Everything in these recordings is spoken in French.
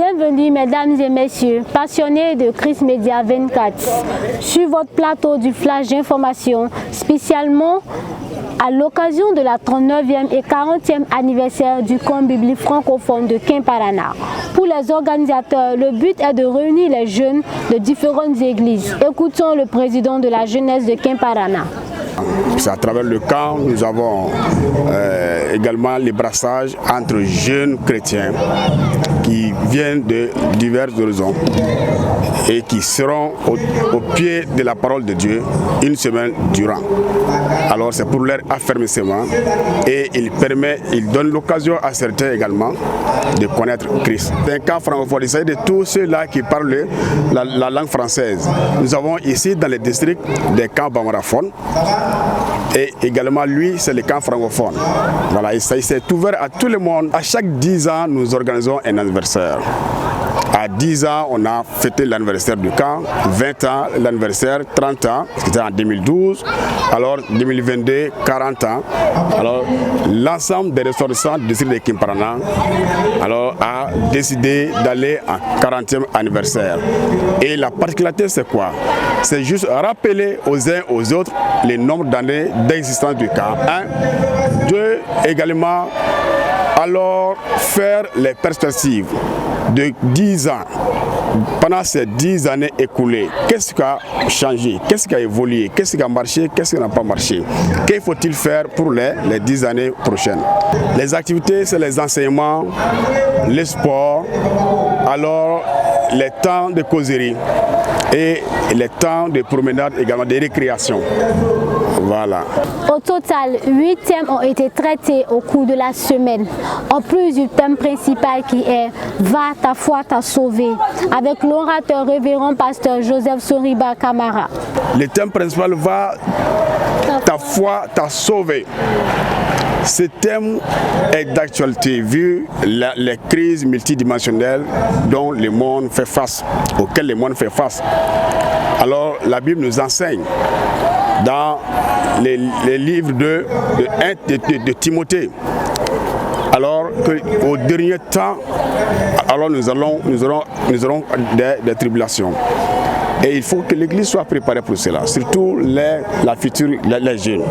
Bienvenue mesdames et messieurs, passionnés de Christ Média 24, sur votre plateau du Flash Information, spécialement à l'occasion de la 39e et 40e anniversaire du camp biblique francophone de Kimparana. Pour les organisateurs, le but est de réunir les jeunes de différentes églises. Écoutons le président de la jeunesse de Kimparana. C'est à travers le camp, nous avons également les brassages entre jeunes chrétiens qui viennent de divers horizons et qui seront au pied de la parole de Dieu une semaine durant. Alors c'est pour leur affermissement et il donne l'occasion à certains également de connaître Christ. C'est un camp francophone, il s'agit de tous ceux-là qui parlent la langue française. Nous avons ici dans les districts des camps bamaraphones et également lui c'est le camp francophone. Voilà, c'est ouvert à tout le monde. À chaque 10 ans nous organisons un anniversaire. À 10 ans, on a fêté l'anniversaire du camp, 20 ans, l'anniversaire, 30 ans, c'était en 2012, alors 2022, 40 ans. Alors, l'ensemble des ressortissants du district de Kimparana a décidé d'aller en 40e anniversaire. Et la particularité, c'est quoi? C'est juste rappeler aux uns aux autres les nombres d'années d'existence du camp. 1, 2, également, alors faire les perspectives de 10 ans. Pendant ces 10 années écoulées, qu'est-ce qui a changé? Qu'est-ce qui a évolué? Qu'est-ce qui a marché? Qu'est-ce qui n'a pas marché? Que faut-il faire pour les 10 années prochaines? Les activités, c'est les enseignements, les sports, alors les temps de causerie et les temps de promenade également, de récréation. Voilà. Au total, 8 thèmes ont été traités au cours de la semaine, en plus du thème principal qui est « Va, ta foi t'a sauvé » avec l'orateur révérend pasteur Joseph Soriba Kamara. Le thème principal « Va, ta foi t'a sauvé ». Ce thème est d'actualité vu les crises multidimensionnelles dont le monde fait face, auxquelles le monde fait face. Alors la Bible nous enseigne dans les livres de Timothée, alors qu'au dernier temps, alors nous aurons des tribulations. Et il faut que l'Église soit préparée pour cela, surtout les jeunes.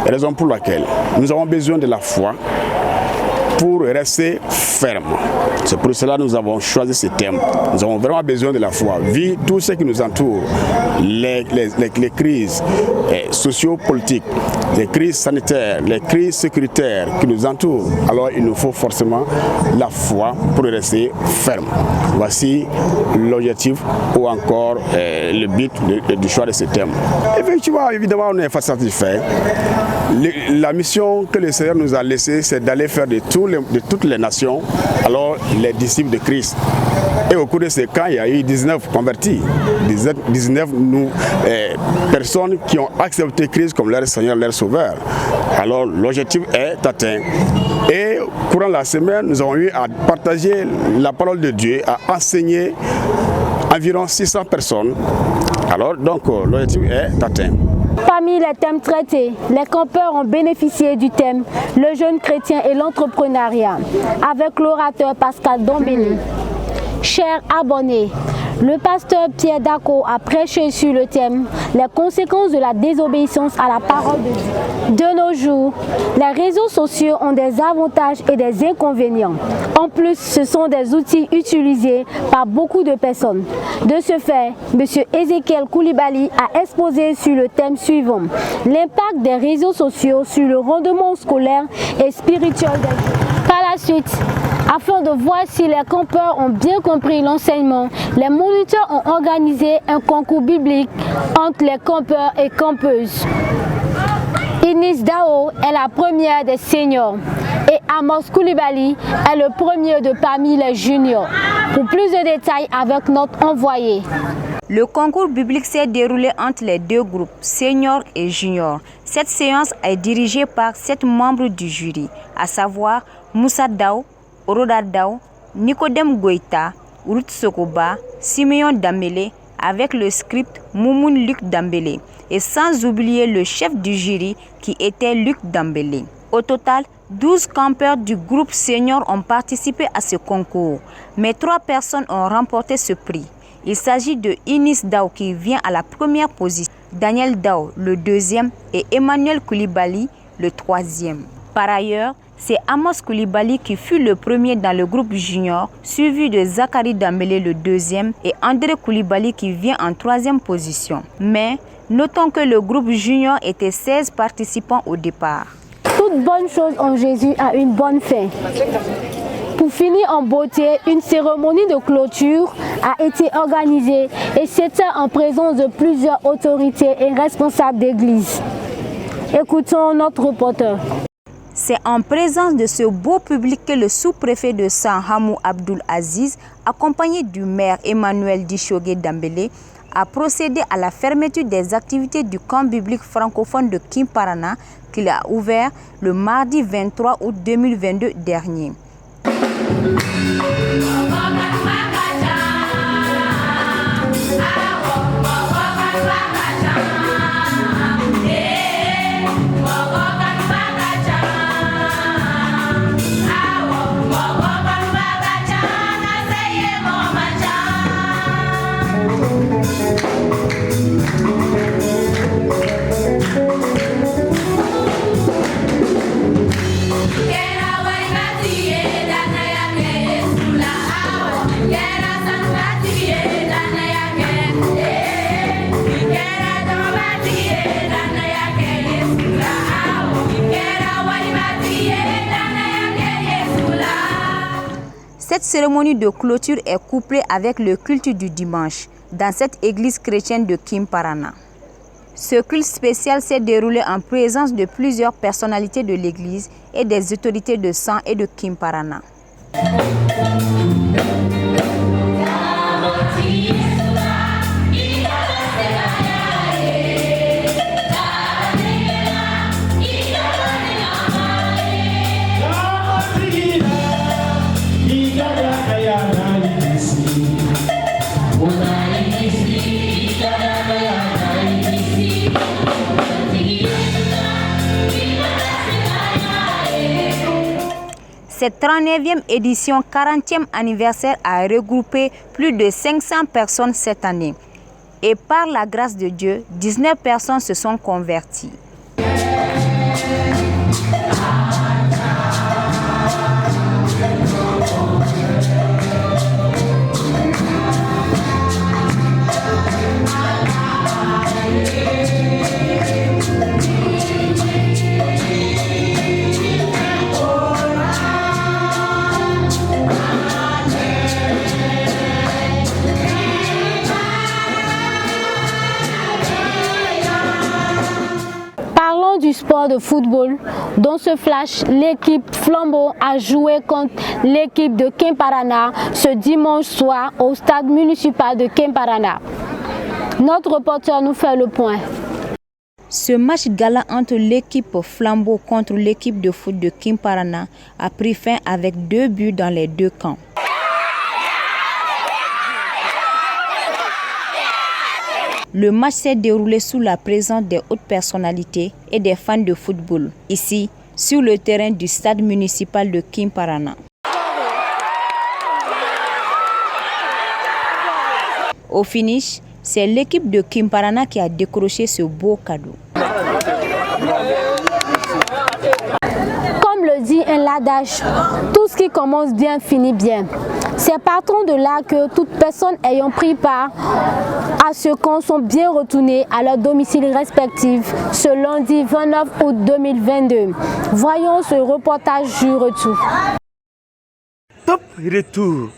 Raison pour laquelle nous avons besoin de la foi pour rester ferme. C'est pour cela que nous avons choisi ce thème. Nous avons vraiment besoin de la foi. Vu tout ce qui nous entoure, les crises socio-politiques, les crises sanitaires, les crises sécuritaires qui nous entourent, alors il nous faut forcément la foi pour rester ferme. Voici l'objectif ou encore le but du choix de ce thème. Effectivement, évidemment, on est satisfait. La mission que le Seigneur nous a laissée, c'est d'aller faire de toutes les nations, alors les disciples de Christ. Et au cours de ce camp, il y a eu 19 convertis, 19 personnes qui ont accepté Christ comme leur Seigneur, leur Sauveur. Alors l'objectif est atteint. Et courant la semaine, nous avons eu à partager la parole de Dieu, à enseigner environ 600 personnes. Alors donc l'objectif est atteint. Parmi les thèmes traités, les campeurs ont bénéficié du thème « Le jeune chrétien et l'entrepreneuriat » avec l'orateur Pascal Dombéni. Chers abonnés, le pasteur Pierre Dako a prêché sur le thème « Les conséquences de la désobéissance à la parole de Dieu ». De nos jours, les réseaux sociaux ont des avantages et des inconvénients. En plus, ce sont des outils utilisés par beaucoup de personnes. De ce fait, M. Ezekiel Koulibaly a exposé sur le thème suivant « L'impact des réseaux sociaux sur le rendement scolaire et spirituel des jeunes ». Par la suite, afin de voir si les campeurs ont bien compris l'enseignement, les moniteurs ont organisé un concours biblique entre les campeurs et campeuses. Inis Dao est la première des seniors et Amos Koulibaly est le premier de parmi les juniors. Pour plus de détails avec notre envoyé. Le concours biblique s'est déroulé entre les deux groupes, seniors et juniors. Cette séance est dirigée par 7 membres du jury, à savoir Moussa Dao, Oroda Dao, Nicodème Goïta, Ruth Sokoba, Simeon Dambélé, avec le script Moumoun Luc Dambélé, et sans oublier le chef du jury qui était Luc Dambélé. Au total, 12 campeurs du groupe senior ont participé à ce concours, mais 3 personnes ont remporté ce prix. Il s'agit de Inis Dao qui vient à la première position, Daniel Dao le deuxième et Emmanuel Koulibaly le troisième. Par ailleurs, c'est Amos Koulibaly qui fut le premier dans le groupe junior, suivi de Zachary Dambélé le deuxième et André Koulibaly qui vient en troisième position. Mais notons que le groupe junior était 16 participants au départ. Toute bonne chose en Jésus a une bonne fin. Pour finir en beauté, une cérémonie de clôture a été organisée et c'était en présence de plusieurs autorités et responsables d'église. Écoutons notre reporter. C'est en présence de ce beau public que le sous-préfet de San Hamou Abdul Aziz, accompagné du maire Emmanuel Dishogué Dambélé, a procédé à la fermeture des activités du camp biblique francophone de Kimparana qu'il a ouvert le mardi 23 août 2022 dernier. Cette cérémonie de clôture est couplée avec le culte du dimanche dans cette église chrétienne de Kimparana. Ce culte spécial s'est déroulé en présence de plusieurs personnalités de l'église et des autorités de San et de Kimparana. Cette 39e édition, 40e anniversaire, a regroupé plus de 500 personnes cette année. Et par la grâce de Dieu, 19 personnes se sont converties. Du sport de football. Dans ce flash, l'équipe Flambeau a joué contre l'équipe de Kimparana ce dimanche soir au stade municipal de Kimparana. Notre reporter nous fait le point. Ce match gala entre l'équipe Flambeau contre l'équipe de foot de Kimparana a pris fin avec 2 buts dans les 2 camps. Le match s'est déroulé sous la présence des hautes personnalités et des fans de football, ici, sur le terrain du stade municipal de Kimparana. Au finish, c'est l'équipe de Kimparana qui a décroché ce beau cadeau. Comme le dit un adage, tout ce qui commence bien finit bien. C'est partant de là que toutes personnes ayant pris part à ce camp sont bien retournées à leur domicile respectif ce lundi 29 août 2022. Voyons ce reportage du retour. Top retour.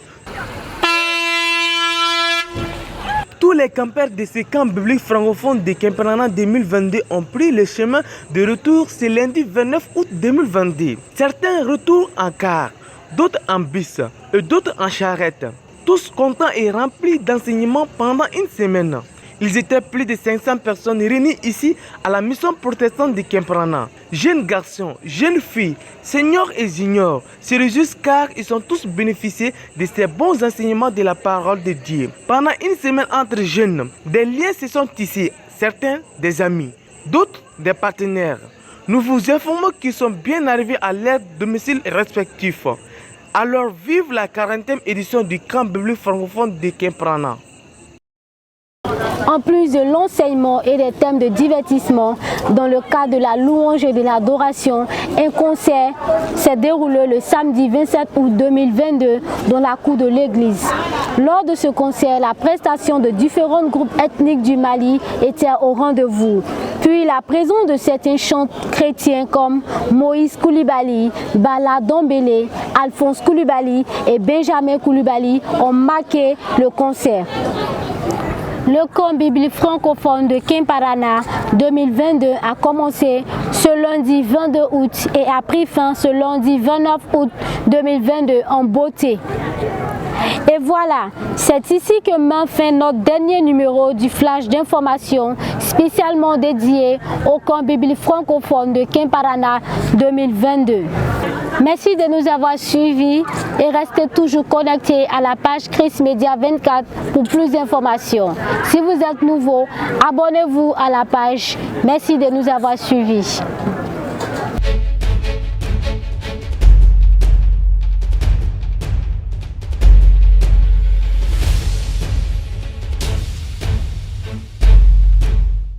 Tous les campeurs de ce camp biblique francophone de Kimparana 2022 ont pris le chemin de retour ce lundi 29 août 2022. Certains retournent en car, d'autres en bus et d'autres en charrette. Tous contents et remplis d'enseignements pendant une semaine. Ils étaient plus de 500 personnes réunies ici à la mission protestante de Kimparana. Jeunes garçons, jeunes filles, seniors et juniors se réjouissent car ils ont tous bénéficié de ces bons enseignements de la parole de Dieu. Pendant une semaine entre jeunes, des liens se sont tissés, certains des amis, d'autres des partenaires. Nous vous informons qu'ils sont bien arrivés à leur domicile respectif. Alors vive la 40e édition du camp biblique francophone de Kemprana. En plus de l'enseignement et des thèmes de divertissement, dans le cadre de la louange et de l'adoration, un concert s'est déroulé le samedi 27 août 2022 dans la cour de l'église. Lors de ce concert, la prestation de différents groupes ethniques du Mali était au rendez-vous. Puis la présence de certains chants chrétiens comme Moïse Koulibaly, Bala Dombélé, Alphonse Koulibaly et Benjamin Koulibaly ont marqué le concert. Le camp biblique francophone de Kemprana 2022 a commencé ce lundi 22 août et a pris fin ce lundi 29 août 2022 en beauté. Et voilà, c'est ici que met fin notre dernier numéro du flash d'information spécialement dédié au camp biblique francophone de Kemprana 2022. Merci de nous avoir suivis et restez toujours connectés à la page Christ Media 24 pour plus d'informations. Si vous êtes nouveau, abonnez-vous à la page. Merci de nous avoir suivis.